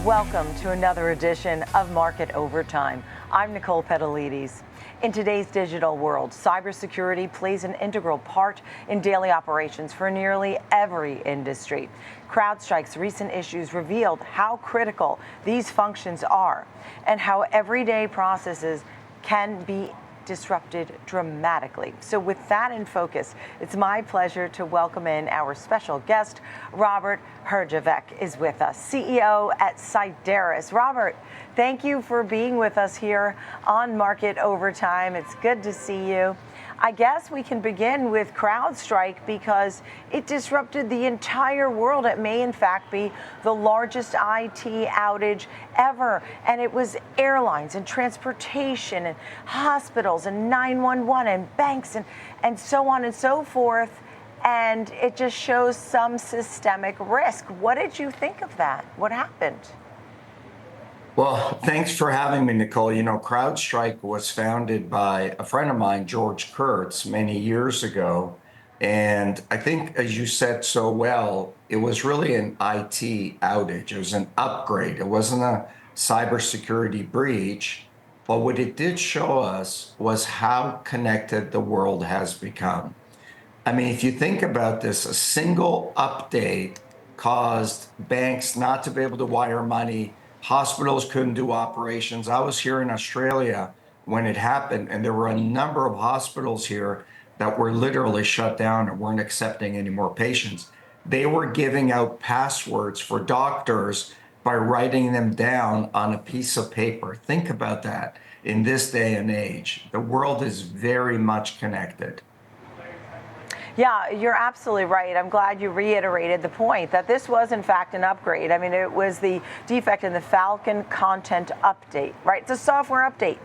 Welcome to another edition of Market Overtime. I'm Nicole Petallides. In today's digital world, cybersecurity plays an integral part in daily operations for nearly every industry. Crowdstrike's recent issues revealed how critical these functions are and how everyday processes can be disrupted dramatically. So with that in focus, it's my pleasure to welcome in our special guest. Robert Herjavec is with us, CEO at Cyderes. Robert, thank you for being with us here on Market Overtime. It's good to see you. I guess we can begin with Crowdstrike because it disrupted the entire world. It may in fact be the largest IT outage ever. And it was airlines and transportation and hospitals and 911 and banks and so on and so forth. And it just shows some systemic risk. What did you think of that? What happened? Well, thanks for having me, Nicole. You know, CrowdStrike was founded by a friend of mine, George Kurtz, many years ago. And I think, as you said so well, it was really an IT outage. It was an upgrade. It wasn't a cybersecurity breach. But what it did show us was how connected the world has become. I mean, if you think about this, a single update caused banks not to be able to wire money. Hospitals couldn't do operations. I was here in Australia when it happened, and there were a number of hospitals here that were literally shut down and weren't accepting any more patients. They were giving out passwords for doctors by writing them down on a piece of paper. Think about that in this day and age. The world is very much connected. Yeah, you're absolutely right. I'm glad you reiterated the point that this was, in fact, an upgrade. I mean, it was the defect in the Falcon content update, right? It's a software update,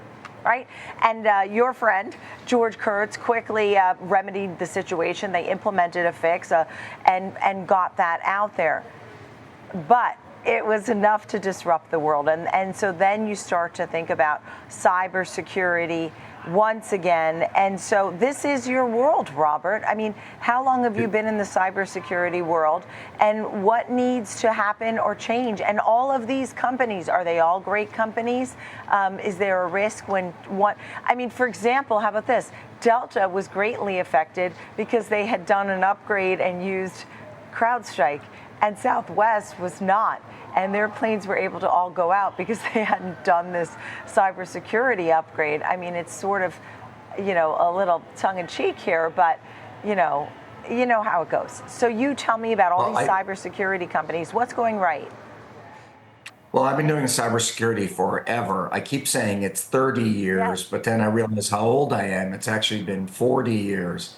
right? And your friend, George Kurtz, quickly remedied the situation. They implemented a fix and got that out there. But it was enough to disrupt the world. And so then you start to think about cybersecurity once again. And so this is your world, Robert. I mean, how long have you been in the cybersecurity world, and what needs to happen or change? And all of these companies, are they all great companies? Is there a risk when one, I mean, for example, how about this? Delta was greatly affected because they had done an upgrade and used CrowdStrike, and Southwest was not. And their planes were able to all go out because they hadn't done this cybersecurity upgrade. I mean, it's sort of, you know, a little tongue-in-cheek here, but you know how it goes. So you tell me about all these cybersecurity companies. What's going right? Well, I've been doing cybersecurity forever. I keep saying it's 30 years, but then I realize how old I am. It's actually been 40 years.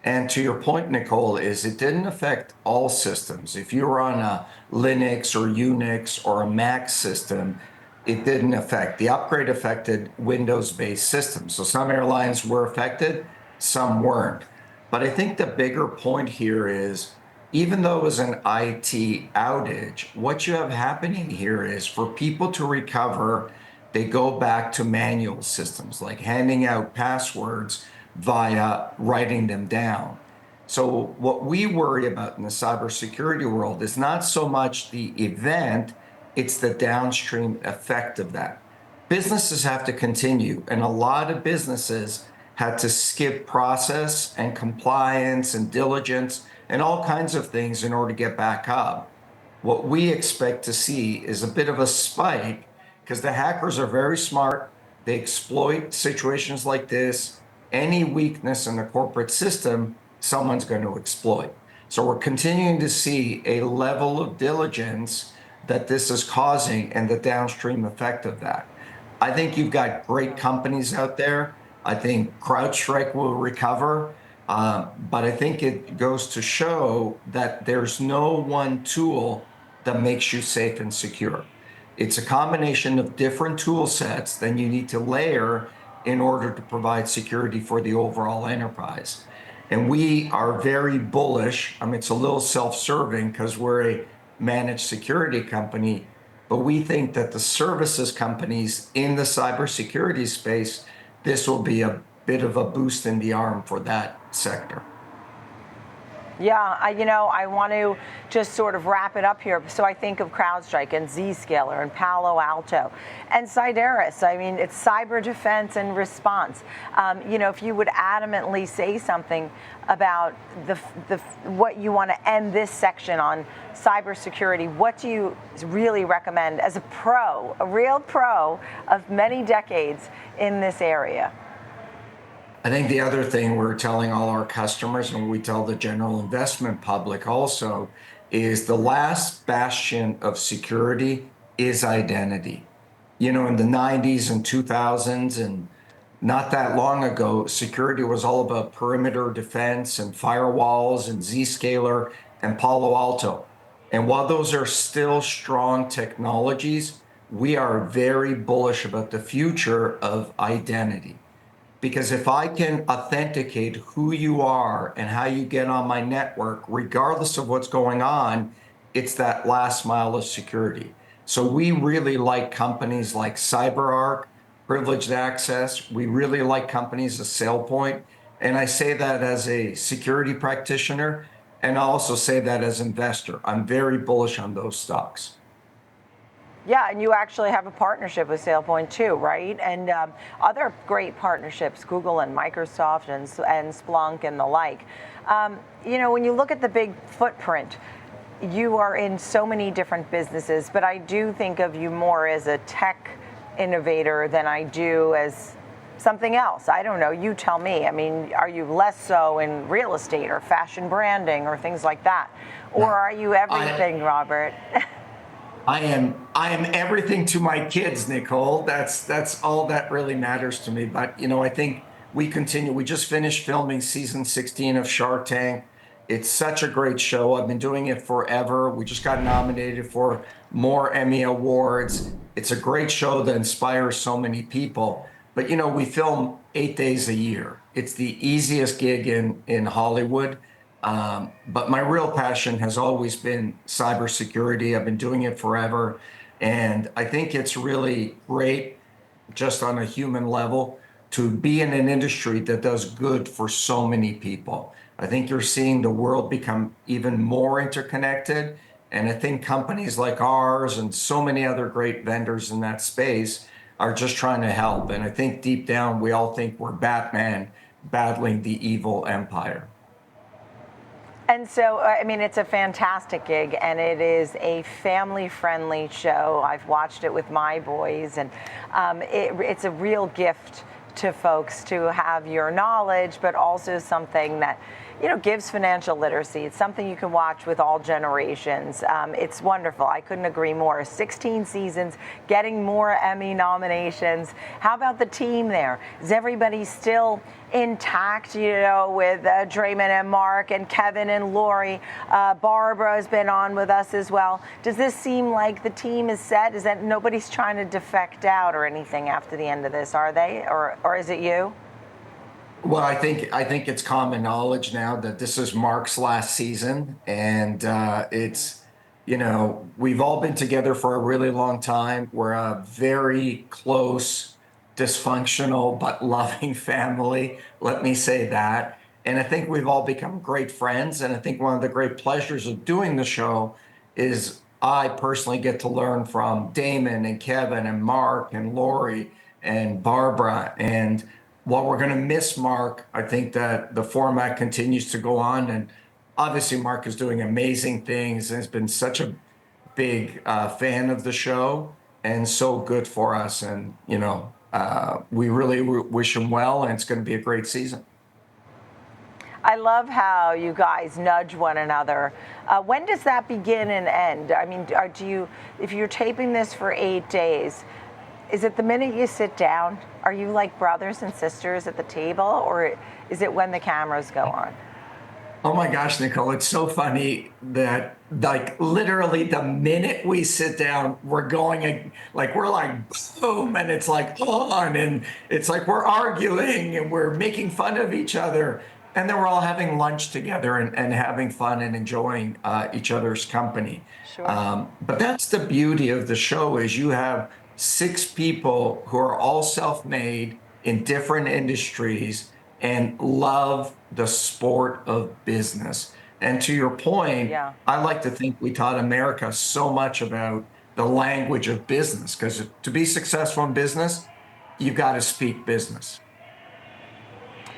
And to your point, Nicole, is it didn't affect all systems. If you were on a Linux or Unix or a Mac system, it didn't affect. The upgrade affected Windows-based systems. So some airlines were affected, some weren't. But I think the bigger point here is, even though it was an IT outage, what you have happening here is for people to recover, they go back to manual systems, like handing out passwords via writing them down. So what we worry about in the cybersecurity world is not so much the event, it's the downstream effect of that. Businesses have to continue, and a lot of businesses had to skip process and compliance and diligence and all kinds of things in order to get back up. What we expect to see is a bit of a spike because the hackers are very smart. They exploit situations like this. Any weakness in the corporate system, someone's going to exploit. So we're continuing to see a level of diligence that this is causing and the downstream effect of that. I think you've got great companies out there. I think CrowdStrike will recover, but I think it goes to show that there's no one tool that makes you safe and secure. It's a combination of different tool sets that you need to layer in order to provide security for the overall enterprise. And we are very bullish. I mean, it's a little self-serving because we're a managed security company, but we think that the services companies in the cybersecurity space, this will be a bit of a boost in the arm for that sector. Yeah, I want to just sort of wrap it up here. So I think of CrowdStrike and Zscaler and Palo Alto and Cyderes. I mean, it's cyber defense and response. If you would adamantly say something about the what you want to end this section on cybersecurity, what do you really recommend as a real pro of many decades in this area? I think the other thing we're telling all our customers, and we tell the general investment public also, is the last bastion of security is identity. In the 90s and 2000s, and not that long ago, security was all about perimeter defense and firewalls and Zscaler and Palo Alto. And while those are still strong technologies, we are very bullish about the future of identity. Because if I can authenticate who you are and how you get on my network, regardless of what's going on, it's that last mile of security. So we really like companies like CyberArk, Privileged Access. We really like companies as SailPoint. And I say that as a security practitioner, and I also say that as an investor. I'm very bullish on those stocks. Yeah, and you actually have a partnership with SailPoint too, right? And other great partnerships, Google and Microsoft and Splunk and the like. When you look at the big footprint, you are in so many different businesses, but I do think of you more as a tech innovator than I do as something else. I don't know, you tell me. I mean, are you less so in real estate or fashion branding or things like that? Or are you everything, Robert? I am everything to my kids, Nicole. That's all that really matters to me. But I think we continue. We just finished filming season 16 of Shark Tank. It's such a great show. I've been doing it forever. We just got nominated for more Emmy Awards. It's a great show that inspires so many people. But we film 8 days a year. It's the easiest gig in Hollywood. But my real passion has always been cybersecurity. I've been doing it forever. And I think it's really great, just on a human level, to be in an industry that does good for so many people. I think you're seeing the world become even more interconnected. And I think companies like ours and so many other great vendors in that space are just trying to help. And I think deep down, we all think we're Batman battling the evil empire. And so, it's a fantastic gig, and it is a family-friendly show. I've watched it with my boys, and it's a real gift to folks to have your knowledge, but also something that gives financial literacy. It's something you can watch with all generations. It's wonderful. I couldn't agree more. 16 seasons, getting more Emmy nominations. How about the team there? Is everybody still intact, with Draymond and Mark and Kevin and Lori? Barbara has been on with us as well. Does this seem like the team is set? Is that nobody's trying to defect out or anything after the end of this, are they? Or is it you? Well, I think it's common knowledge now that this is Mark's last season, and it's we've all been together for a really long time. We're a very close, dysfunctional but loving family. Let me say that, and I think we've all become great friends. And I think one of the great pleasures of doing the show is I personally get to learn from Damon and Kevin and Mark and Lori and Barbara. And while we're going to miss Mark, I think that the format continues to go on. And obviously, Mark is doing amazing things and has been such a big fan of the show and so good for us. And, we really wish him well, and it's going to be a great season. I love how you guys nudge one another. When does that begin and end? I mean, if you're taping this for 8 days, is it the minute you sit down? Are you like brothers and sisters at the table, or is it when the cameras go on? Oh my gosh, Nicole, it's so funny that literally the minute we sit down, we're going we're like boom, and it's like on, and it's like we're arguing and we're making fun of each other. And then we're all having lunch together and having fun and enjoying each other's company. Sure. But that's the beauty of the show is you have 6 people who are all self-made in different industries and love the sport of business. And to your point, Yeah. I like to think we taught America so much about the language of business, because to be successful in business, you've got to speak business.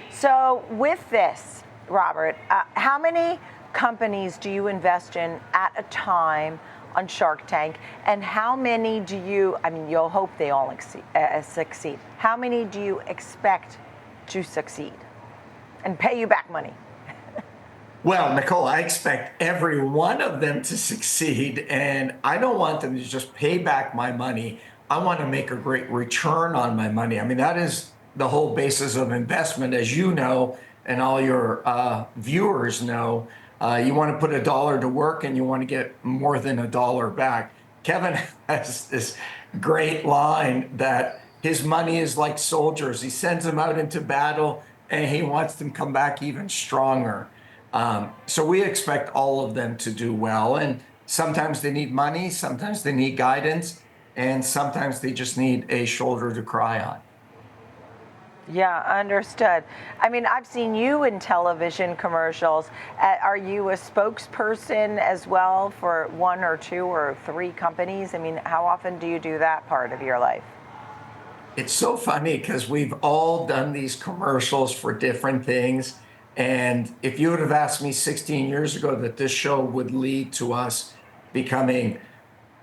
So with this, Robert, how many companies do you invest in at a time on Shark Tank, and how many do you, I mean, you'll hope they all succeed. How many do you expect to succeed and pay you back money? Well, Nicole, I expect every one of them to succeed, and I don't want them to just pay back my money. I want to make a great return on my money. I mean, that is the whole basis of investment, as you know, and all your viewers know. You want to put a dollar to work and you want to get more than a dollar back. Kevin has this great line that his money is like soldiers. He sends them out into battle and he wants them to come back even stronger. So we expect all of them to do well. And sometimes they need money, sometimes they need guidance, and sometimes they just need a shoulder to cry on. Yeah, understood. I mean, I've seen you in television commercials. Are you a spokesperson as well for one or two or three companies? I mean, how often do you do that part of your life? It's so funny because we've all done these commercials for different things. And if you would have asked me 16 years ago that this show would lead to us becoming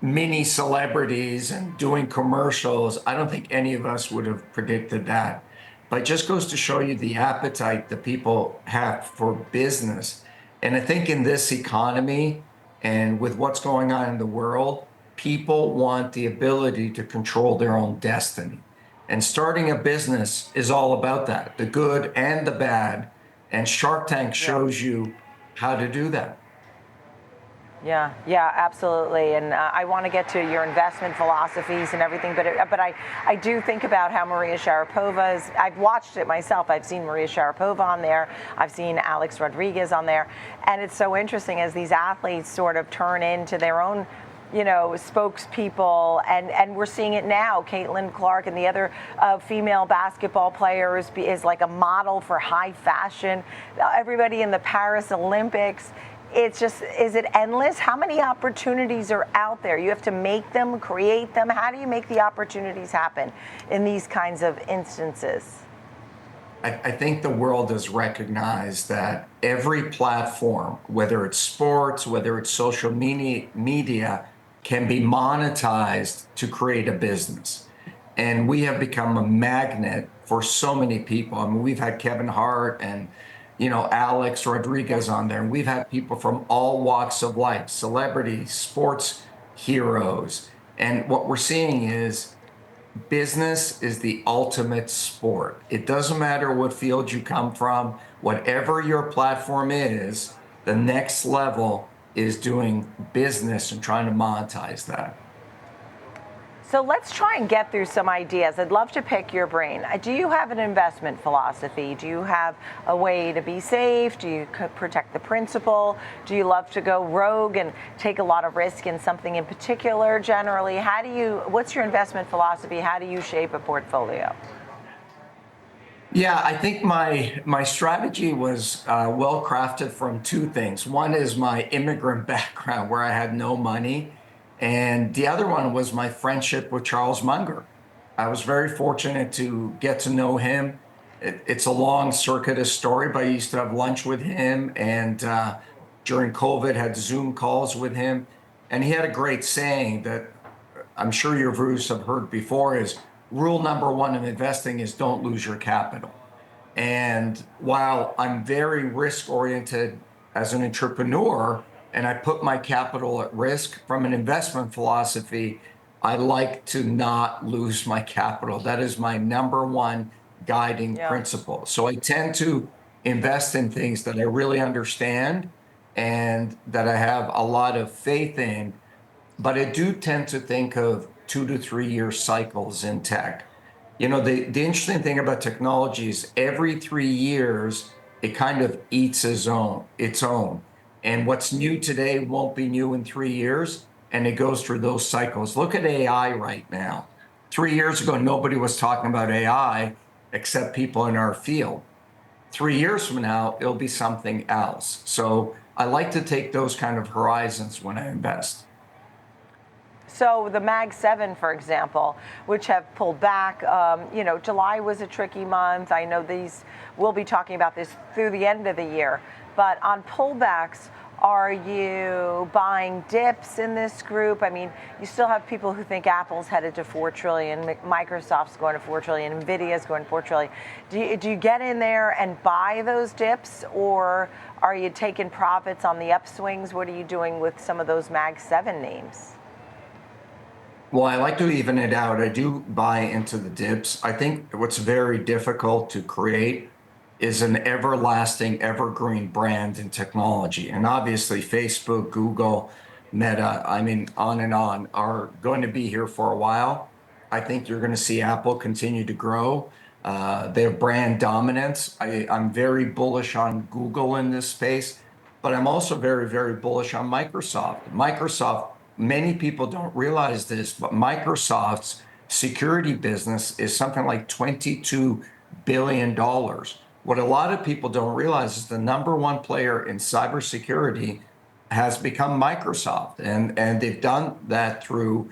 mini celebrities and doing commercials, I don't think any of us would have predicted that. But it just goes to show you the appetite that people have for business. And I think in this economy and with what's going on in the world, people want the ability to control their own destiny. And starting a business is all about that, the good and the bad. And Shark Tank Yeah. shows you how to do that. Yeah, absolutely. And I want to get to your investment philosophies and everything, but I do think about how Maria Sharapova is. I've watched it myself. I've seen Maria Sharapova on there. I've seen Alex Rodriguez on there, and it's so interesting as these athletes sort of turn into their own, spokespeople, and we're seeing it now. Caitlin Clark and the other female basketball player is like a model for high fashion. Everybody in the Paris Olympics. It's just, is it endless? How many opportunities are out there? You have to make them, create them. How do you make the opportunities happen in these kinds of instances? I think the world has recognized that every platform, whether it's sports, whether it's social media, can be monetized to create a business. And we have become a magnet for so many people. I mean, we've had Kevin Hart and Alex Rodriguez on there. And we've had people from all walks of life, celebrities, sports heroes. And what we're seeing is business is the ultimate sport. It doesn't matter what field you come from, whatever your platform is, the next level is doing business and trying to monetize that. So let's try and get through some ideas. I'd love to pick your brain. Do you have an investment philosophy? Do you have a way to be safe? Do you protect the principal? Do you love to go rogue and take a lot of risk in something in particular generally? What's your investment philosophy? How do you shape a portfolio? Yeah, I think my strategy was well crafted from two things. One is my immigrant background, where I had no money, and the other one was my friendship with Charles Munger. I was very fortunate to get to know him. It's a long circuitous story, but I used to have lunch with him, and during COVID, had Zoom calls with him. And he had a great saying that I'm sure your viewers have heard before: is rule number one of investing is don't lose your capital. And while I'm very risk oriented as an entrepreneur, and I put my capital at risk from an investment philosophy, I like to not lose my capital. That is my number one guiding Yeah. principle. So I tend to invest in things that I really understand and that I have a lot of faith in, but I do tend to think of 2 to 3 year cycles in tech. The interesting thing about technology is every 3 years, it kind of eats its own. And what's new today won't be new in 3 years. And it goes through those cycles. Look at AI right now. 3 years ago, nobody was talking about AI except people in our field. 3 years from now, it'll be something else. So I like to take those kind of horizons when I invest. So the Mag 7, for example, which have pulled back, July was a tricky month. I know we'll be talking about this through the end of the year. But on pullbacks, are you buying dips in this group? I mean, you still have people who think Apple's headed to 4 trillion, Microsoft's going to 4 trillion, Nvidia's going to 4 trillion. Do you get in there and buy those dips, or are you taking profits on the upswings? What are you doing with some of those Mag 7 names? Well, I like to even it out. I do buy into the dips. I think what's very difficult to create is an everlasting, evergreen brand in technology. And obviously, Facebook, Google, Meta, I mean, on and on, are going to be here for a while. I think you're going to see Apple continue to grow. They have brand dominance. I'm very bullish on Google in this space, but I'm also very, very bullish on Microsoft. Many people don't realize this, but Microsoft's security business is something like $22 billion. What a lot of people don't realize is the number one player in cybersecurity has become Microsoft. And they've done that through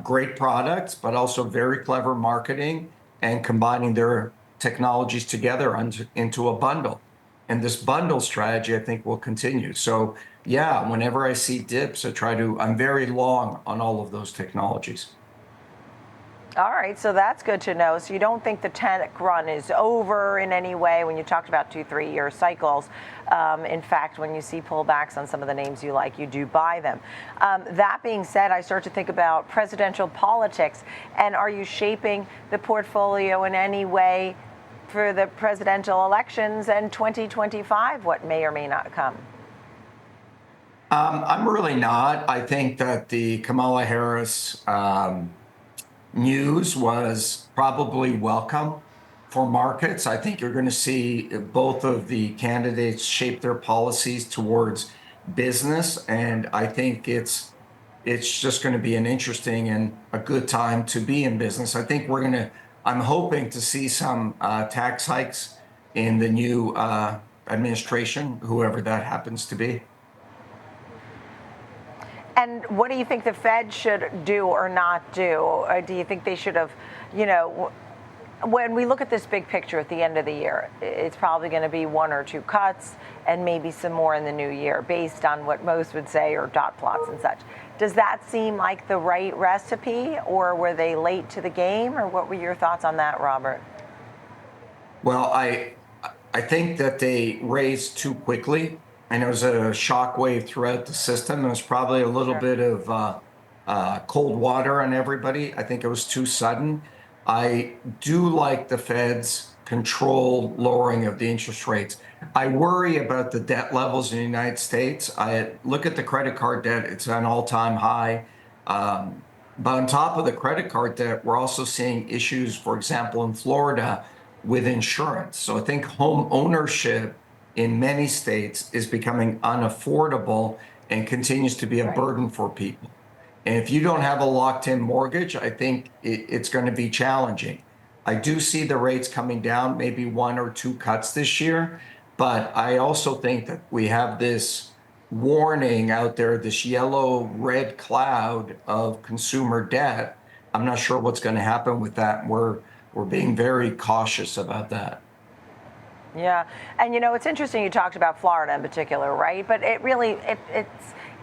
great products, but also very clever marketing and combining their technologies together into a bundle. And this bundle strategy, I think, will continue. So yeah, whenever I see dips, I'm very long on all of those technologies. All right, so that's good to know. So you don't think the tech run is over in any way when you talked about 2-3 year cycles. In fact, when you see pullbacks on some of the names you like, you do buy them. That being said, I start to think about presidential politics. And are you shaping the portfolio in any way for the presidential elections and 2025, what may or may not come? I'm really not. I think that the Kamala Harris news was probably welcome for markets. I think you're going to see both of the candidates shape their policies towards business, and I think it's just going to be an interesting and a good time to be in business. I'm hoping to see some tax hikes in the new administration, whoever that happens to be. And what do you think the Fed should do or not do? Or do you think they should have, when we look at this big picture at the end of the year, it's probably going to be 1 or 2 cuts and maybe some more in the new year based on what most would say or dot plots and such. Does that seem like the right recipe, or were they late to the game, or what were your thoughts on that, Robert? Well, I think that they raised too quickly, and it was a shockwave throughout the system. It was probably a little bit of cold water on everybody. I think it was too sudden. I do like the Fed's controlled lowering of the interest rates. I worry about the debt levels in the United States. I look at the credit card debt, it's an all-time high. But on top of the credit card debt, we're also seeing issues, for example, in Florida with insurance. So I think home ownership in many states is becoming unaffordable and continues to be a burden for people. And if you don't have a locked-in mortgage, I think it's going to be challenging. I do see the rates coming down, maybe 1 or 2 cuts this year, but I also think that we have this warning out there, this yellow-red cloud of consumer debt. I'm not sure what's going to happen with that. We're being very cautious about that. Yeah, and it's interesting you talked about Florida in particular, right? But it really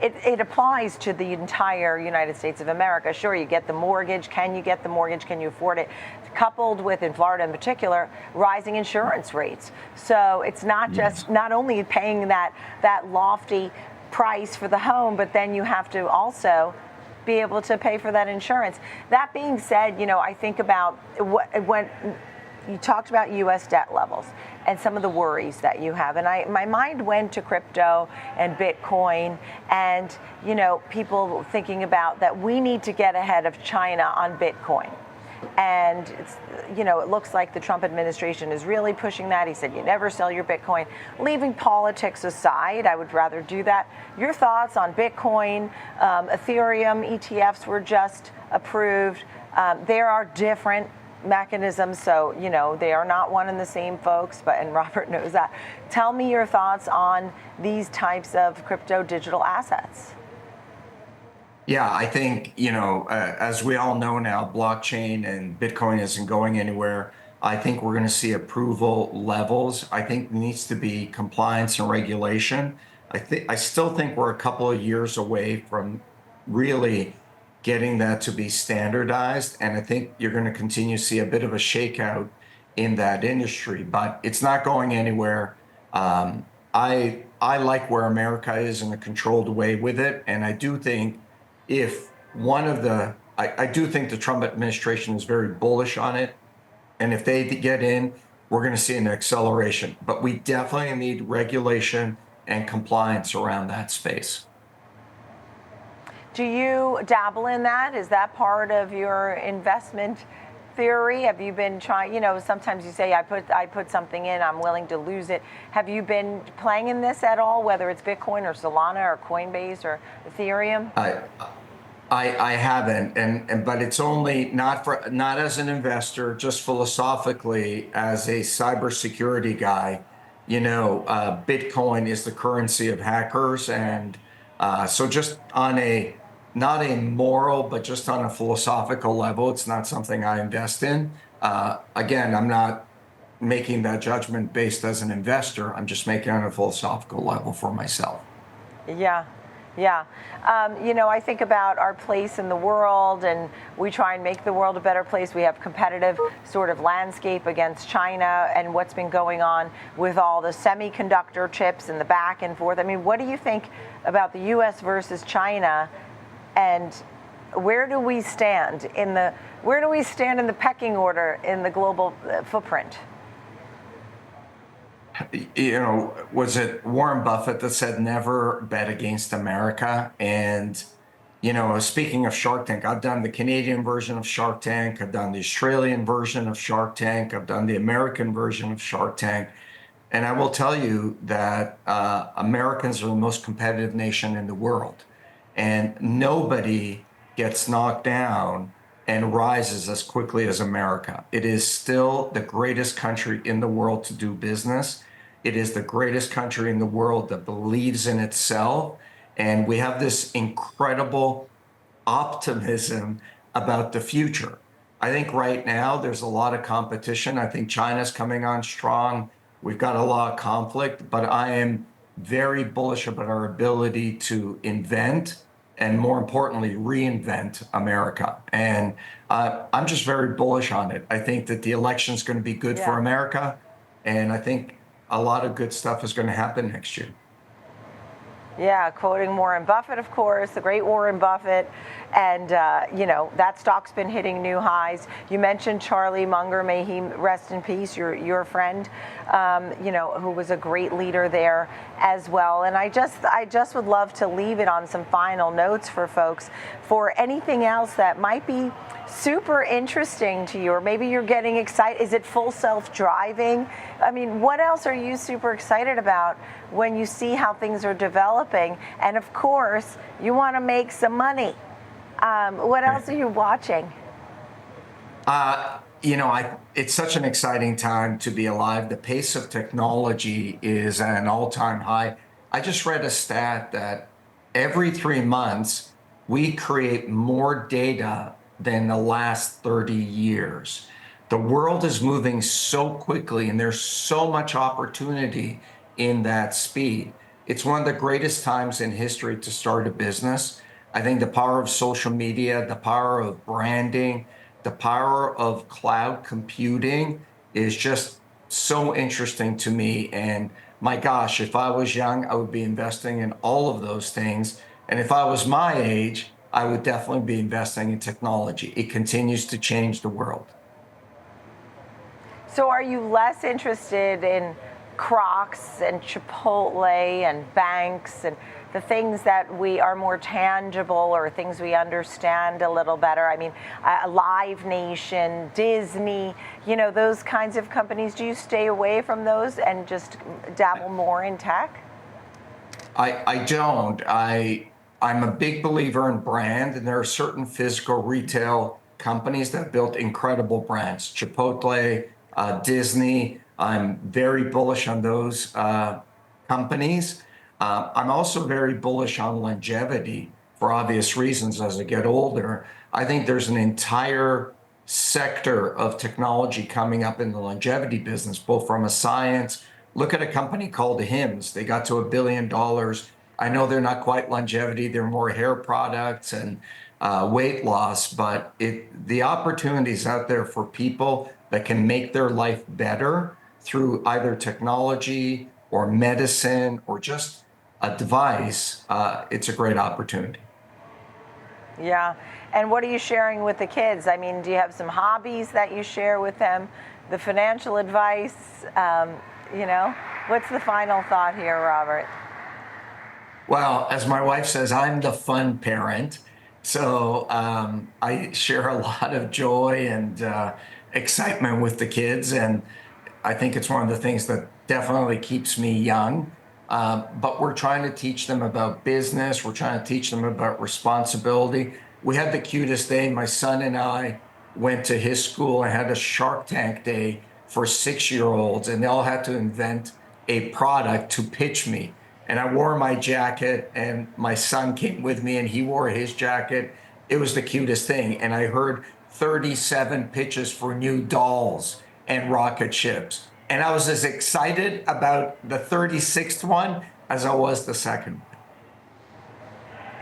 it applies to the entire United States of America. Sure, you get the mortgage. Can you get the mortgage? Can you afford it? Coupled with, in Florida in particular, rising insurance rates. So it's not just not only paying that lofty price for the home, but then you have to also be able to pay for that insurance. That being said, I think about when you talked about U.S. debt levels and some of the worries that you have. And my mind went to crypto and Bitcoin and, people thinking about that we need to get ahead of China on Bitcoin. And it looks like the Trump administration is really pushing that. He said, you never sell your Bitcoin. Leaving politics aside, I would rather do that. Your thoughts on Bitcoin, Ethereum, ETFs were just approved. There are different mechanisms. So, they are not one and the same folks, and Robert knows that. Tell me your thoughts on these types of crypto digital assets. Yeah, I think, as we all know now, blockchain and Bitcoin isn't going anywhere. I think we're going to see approval levels. I think there needs to be compliance and regulation. I still think we're a couple of years away from really getting that to be standardized. And I think you're going to continue to see a bit of a shakeout in that industry, but it's not going anywhere. I like where America is in a controlled way with it. And I do think if I do think the Trump administration is very bullish on it. And if they get in, we're going to see an acceleration. But we definitely need regulation and compliance around that space. Do you dabble in that? Is that part of your investment theory? Have you been trying, sometimes you say, I put something in, I'm willing to lose it. Have you been playing in this at all, whether it's Bitcoin or Solana or Coinbase or Ethereum? I haven't, but it's only not as an investor, just philosophically as a cybersecurity guy. Bitcoin is the currency of hackers, and so just on not a moral, but just on a philosophical level, it's not something I invest in. Again, I'm not making that judgment based as an investor. I'm just making it on a philosophical level for myself. Yeah. I think about our place in the world, and we try and make the world a better place. We have competitive sort of landscape against China and what's been going on with all the semiconductor chips and the back and forth. I mean, what do you think about the U.S. versus China, and where do we stand in the pecking order in the global footprint? Was it Warren Buffett that said never bet against America? And, speaking of Shark Tank, I've done the Canadian version of Shark Tank. I've done the Australian version of Shark Tank. I've done the American version of Shark Tank. And I will tell you that Americans are the most competitive nation in the world. And nobody gets knocked down and rises as quickly as America. It is still the greatest country in the world to do business. It is the greatest country in the world that believes in itself. And we have this incredible optimism about the future. I think right now there's a lot of competition. I think China's coming on strong. We've got a lot of conflict, but I am very bullish about our ability to invent and, more importantly, reinvent America. And I'm just very bullish on it. I think that the election is going to be good for America. And I think a lot of good stuff is going to happen next year. Yeah, quoting Warren Buffett, of course, the great Warren Buffett. And, that stock's been hitting new highs. You mentioned Charlie Munger, may he rest in peace, your friend, who was a great leader there as well. And I just would love to leave it on some final notes for folks for anything else that might be super interesting to you, or maybe you're getting excited. Is it full self-driving? I mean, what else are you super excited about when you see how things are developing? And of course, you want to make some money. What else are you watching? It's such an exciting time to be alive. The pace of technology is at an all-time high. I just read a stat that every 3 months, we create more data than the last 30 years. The world is moving so quickly, and there's so much opportunity in that speed. It's one of the greatest times in history to start a business. I think the power of social media, the power of branding, the power of cloud computing is just so interesting to me. And my gosh, if I was young, I would be investing in all of those things. And if I was my age, I would definitely be investing in technology. It continues to change the world. So are you less interested in Crocs and Chipotle and banks and the things that we are more tangible, or things we understand a little better? I mean, Live Nation, Disney, those kinds of companies. Do you stay away from those and just dabble more in tech? I don't. I'm a big believer in brand, and there are certain physical retail companies that built incredible brands. Chipotle, Disney. I'm very bullish on those companies. I'm also very bullish on longevity for obvious reasons as I get older. I think there's an entire sector of technology coming up in the longevity business, both from a science. Look at a company called Hims. They got to $1 billion. I know they're not quite longevity, they're more hair products and weight loss, but the opportunities out there for people that can make their life better through either technology or medicine or just a device, it's a great opportunity. Yeah. And what are you sharing with the kids? I mean, do you have some hobbies that you share with them? The financial advice, what's the final thought here, Robert? Well, as my wife says, I'm the fun parent. So I share a lot of joy and excitement with the kids. And I think it's one of the things that definitely keeps me young. But we're trying to teach them about business. We're trying to teach them about responsibility. We had the cutest day. My son and I went to his school and had a Shark Tank day for 6-year-olds, and they all had to invent a product to pitch me. And I wore my jacket, and my son came with me, and he wore his jacket. It was the cutest thing. And I heard 37 pitches for new dolls and rocket ships. And I was as excited about the 36th one as I was the second one.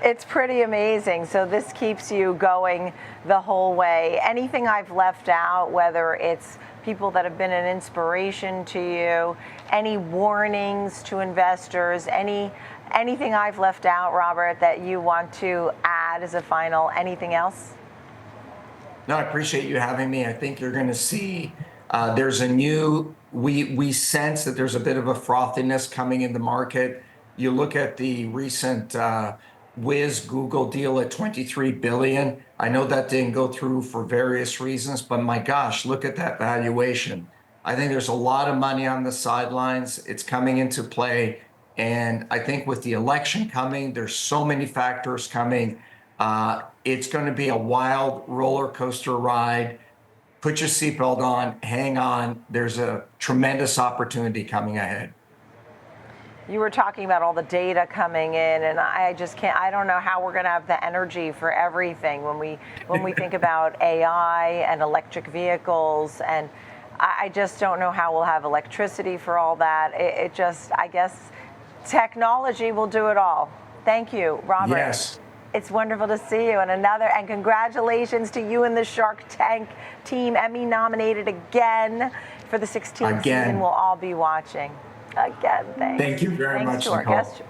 It's pretty amazing. So this keeps you going the whole way. Anything I've left out, whether it's people that have been an inspiration to you, any warnings to investors, anything I've left out, Robert, that you want to add as a final, anything else? No, I appreciate you having me. I think you're going to see there's we sense that there's a bit of a frothiness coming in the market. You look at the recent Wiz Google deal at $23 billion. I know that didn't go through for various reasons, but my gosh, look at that valuation. I think there's a lot of money on the sidelines. It's coming into play. And I think with the election coming, there's so many factors coming. It's going to be a wild roller coaster ride. Put your seatbelt on, hang on. There's a tremendous opportunity coming ahead. You were talking about all the data coming in, and I just can't. I don't know how we're going to have the energy for everything when we think about AI and electric vehicles, and I just don't know how we'll have electricity for all that. I guess technology will do it all. Thank you, Robert. Yes. It's wonderful to see you. And congratulations to you and the Shark Tank team, Emmy nominated again for the 16th season. We'll all be watching. Again, thanks. Thank you very much, to our Nicole. guest.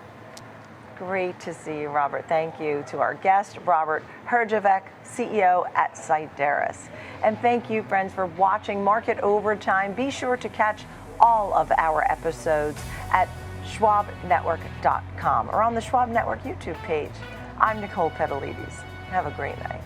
Great to see you, Robert. Thank you to our guest, Robert Herjavec, CEO at Cyderes. And thank you, friends, for watching Market Overtime. Be sure to catch all of our episodes at schwabnetwork.com or on the Schwab Network YouTube page. I'm Nicole Petallides. Have a great night.